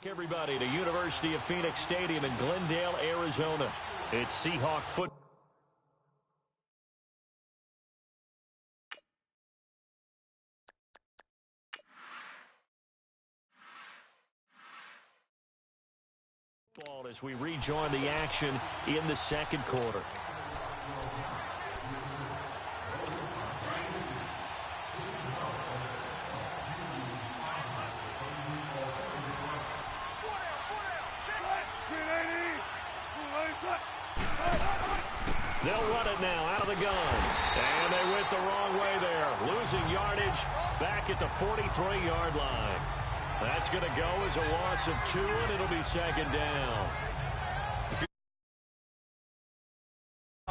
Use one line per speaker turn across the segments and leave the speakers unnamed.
Everybody to University of Phoenix Stadium in Glendale, Arizona. It's Seahawk football. As we rejoin the action in the second quarter. They'll run it now out of the gun. And they went the wrong way there. Losing yardage back at the 43-yard line. That's going to go as a loss of 2, and it'll be second down.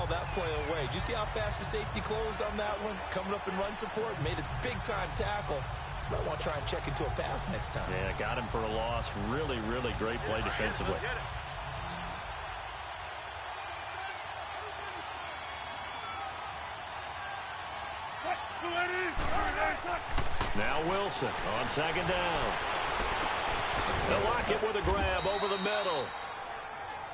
That play away. Did you see how fast the safety closed on that one? Coming up in run support, made a big-time tackle. Might want to try and check into a pass next time.
Yeah, got him for a loss. Really, really great play defensively. Now Wilson on second down. They'll lock it with a grab over the middle.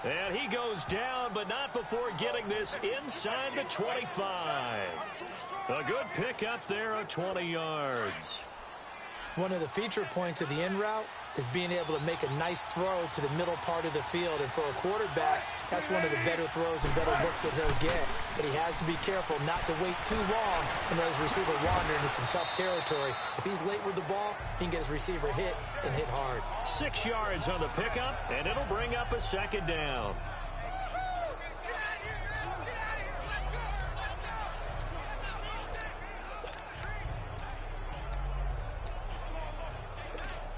And he goes down, but not before getting this inside the 25. A good pickup there of 20 yards.
One of the feature points of the in route is being able to make a nice throw to the middle part of the field. And for a quarterback, that's one of the better throws and better looks that he'll get. But he has to be careful not to wait too long and let his receiver wander into some tough territory. If he's late with the ball, he can get his receiver hit and hit hard.
6 yards on the pickup, and it'll bring up a second down.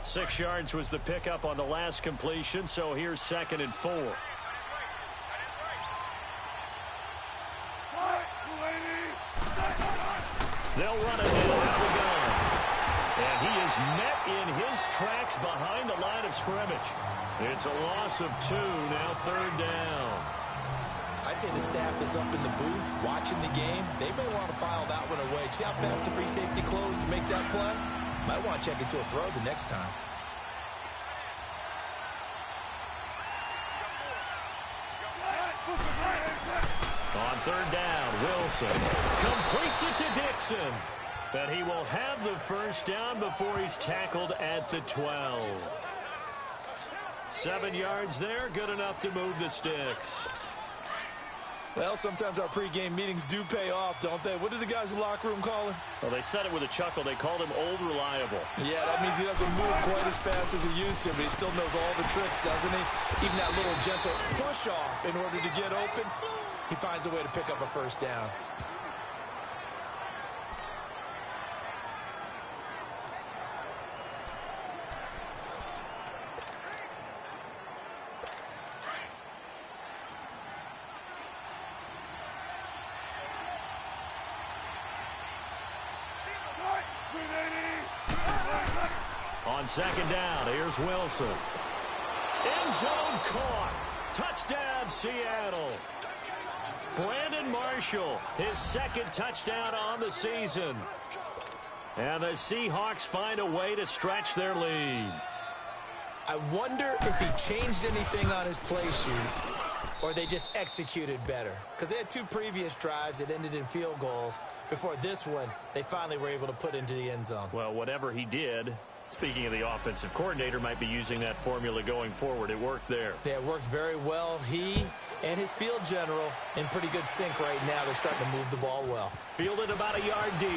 Six yards was the pickup on the last completion, so here's 2nd and 4. They'll run it now out of the gun. And he is met in his tracks behind the line of scrimmage. It's a loss of 2, now 3rd down.
I'd say the staff that's up in the booth watching the game, they may want to file that one away. See how fast the free safety closed to make that play? Might want to check into a throw the next time.
On 3rd down, Wilson completes it to Dixon. But he will have the first down before he's tackled at the 12. 7 yards there, good enough to move the sticks.
Well, sometimes our pregame meetings do pay off, don't they? What do the guys in the locker room call him?
Well, they said it with a chuckle. They called him Old Reliable.
Yeah, that means he doesn't move quite as fast as he used to, but he still knows all the tricks, doesn't he? Even that little gentle push-off in order to get open, he finds a way to pick up a first down.
On 2nd down, here's Wilson. End zone caught. Touchdown, Seattle. Brandon Marshall, his 2nd touchdown on the season. And the Seahawks find a way to stretch their lead.
I wonder if he changed anything on his play sheet or they just executed better. Because they had 2 previous drives that ended in field goals. Before this one, they finally were able to put into the end zone.
Well, whatever he did, speaking of the offensive coordinator, might be using that formula going forward. It worked there.
Yeah, it worked very well. He and his field general in pretty good sync right now. They're starting to move the ball well.
Fielded about a yard deep.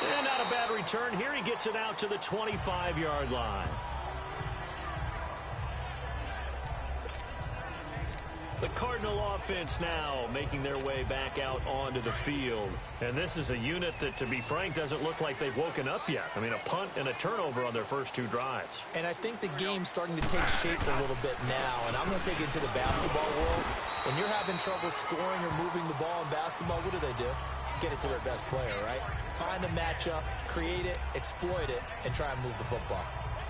And not a bad return here. He gets it out to the 25-yard line. The Cardinal offense now making their way back out onto the field. And this is a unit that, to be frank, doesn't look like they've woken up yet. I mean, a punt and a turnover on their first 2 drives.
And I think the game's starting to take shape a little bit now. And I'm going to take it to the basketball world. When you're having trouble scoring or moving the ball in basketball, what do? Get it to their best player, right? Find a matchup, create it, exploit it, and try and move the football.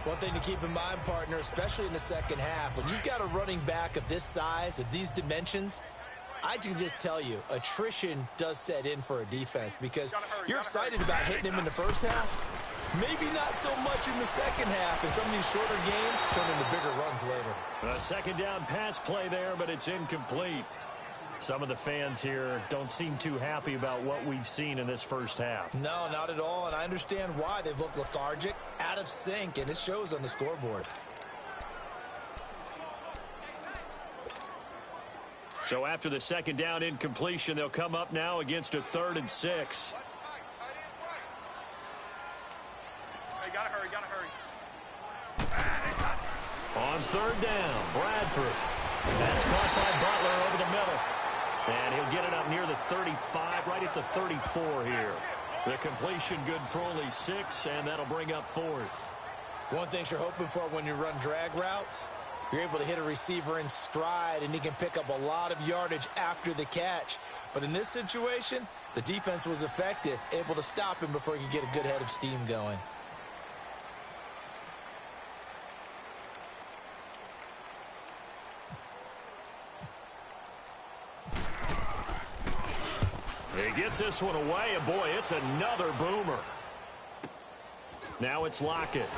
One thing to keep in mind, partner, especially in the second half, when you've got a running back of this size, of these dimensions, I can just tell you, attrition does set in for a defense because you're excited about hitting him in the first half, Maybe not so much in the second half, and some of these shorter games turn into bigger runs later.
A second down pass play there, but it's incomplete. Some of the fans here don't seem too happy about what we've seen in this first half.
No, not at all, and I understand why. They've looked lethargic, out of sync, and it shows on the scoreboard.
So after the second down incompletion, they'll come up now against a 3rd and 6.
Gotta hurry.
On 3rd down, Bradford. That's caught by Butler over the middle. And he'll get it up near the 35, right at the 34 here. The completion good for only 6, and that'll bring up 4th.
One thing you're hoping for when you run drag routes, you're able to hit a receiver in stride, and he can pick up a lot of yardage after the catch. But in this situation, the defense was effective, able to stop him before he could get a good head of steam going.
He gets this one away, and boy, it's another boomer. Now it's Lockett.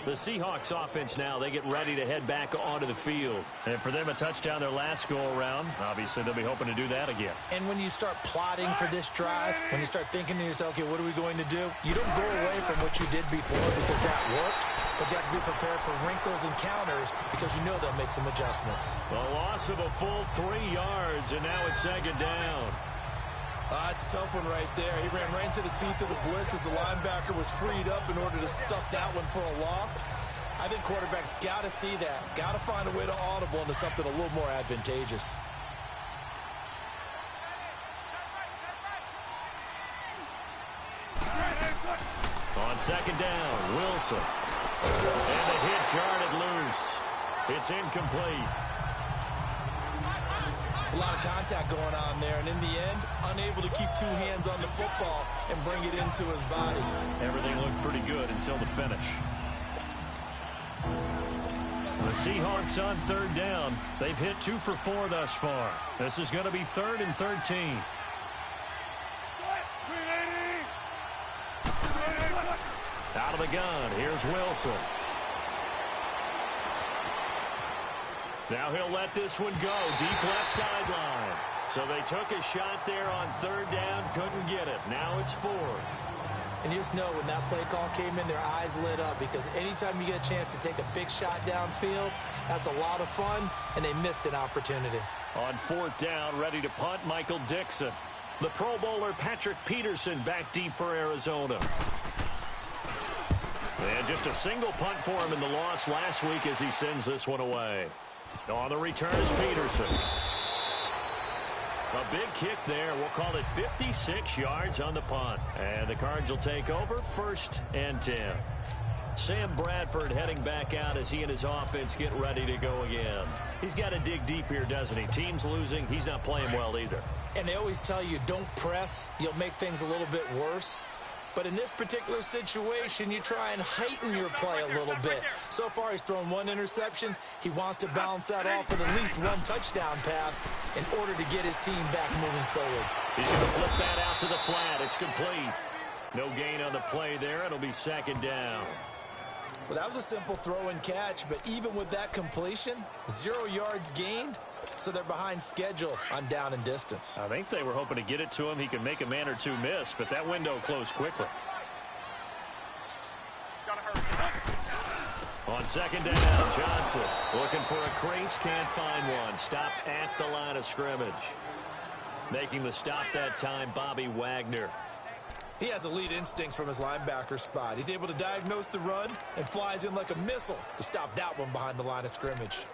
The Seahawks offense now, they get ready to head back onto the field. And for them, a touchdown their last go-around. Obviously, they'll be hoping to do that again.
And when you start plotting for this drive, when you start thinking to yourself, okay, what are we going to do? You don't go away from what you did before because that worked, but you have to be prepared for wrinkles and counters because you know they'll make some adjustments.
A loss of a full 3 yards, and now it's 2nd down.
It's a tough one right there. He ran right into the teeth of the blitz as the linebacker was freed up in order to stuff that one for a loss. I think quarterbacks got to see that. Got to find a way to audible into something a little more advantageous.
On 2nd down, Wilson. And the hit jarred it loose. It's incomplete.
It's a lot of contact going on there, and in the end, unable to keep 2 hands on the football and bring it into his body.
Everything looked pretty good until the finish. The Seahawks on 3rd down. They've hit 2 for 4 thus far. This is going to be 3rd and 13. Out of the gun, here's Wilson. Now he'll let this one go, deep left sideline. So they took a shot there on 3rd down, couldn't get it. Now it's 4th.
And you just know when that play call came in, their eyes lit up because anytime you get a chance to take a big shot downfield, that's a lot of fun, and they missed an opportunity.
On 4th down, ready to punt, Michael Dixon. The Pro Bowler Patrick Peterson back deep for Arizona. And just a single punt for him in the loss last week as he sends this one away. On the return is Peterson. A big kick there. We'll call it 56 yards on the punt. And the Cards will take over 1st and 10. Sam Bradford heading back out as he and his offense get ready to go again. He's got to dig deep here, doesn't he? Team's losing. He's not playing well either.
And they always tell you, don't press. You'll make things a little bit worse. But in this particular situation, you try and heighten your play a little bit. So far, he's thrown 1 interception. He wants to balance that off with at least 1 touchdown pass in order to get his team back moving forward.
He's going to flip that out to the flat. It's complete. No gain on the play there. It'll be 2nd down.
Well, that was a simple throw and catch, but even with that completion, 0 yards gained, so they're behind schedule on down and distance.
I think they were hoping to get it to him. He could make a man or 2 miss, but that window closed quickly. On 2nd down, Johnson looking for a crease, can't find one. Stopped at the line of scrimmage. Making the stop that time, Bobby Wagner.
He has elite instincts from his linebacker spot. He's able to diagnose the run and flies in like a missile to stop that one behind the line of scrimmage.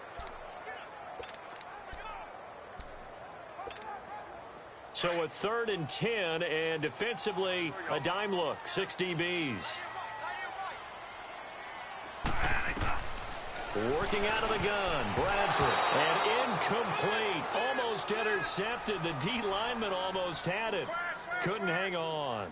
So a 3rd and 10, and defensively, a dime look, 6 DBs. Working out of the gun, Bradford, and incomplete. Almost intercepted. The D lineman almost had it. Couldn't hang on.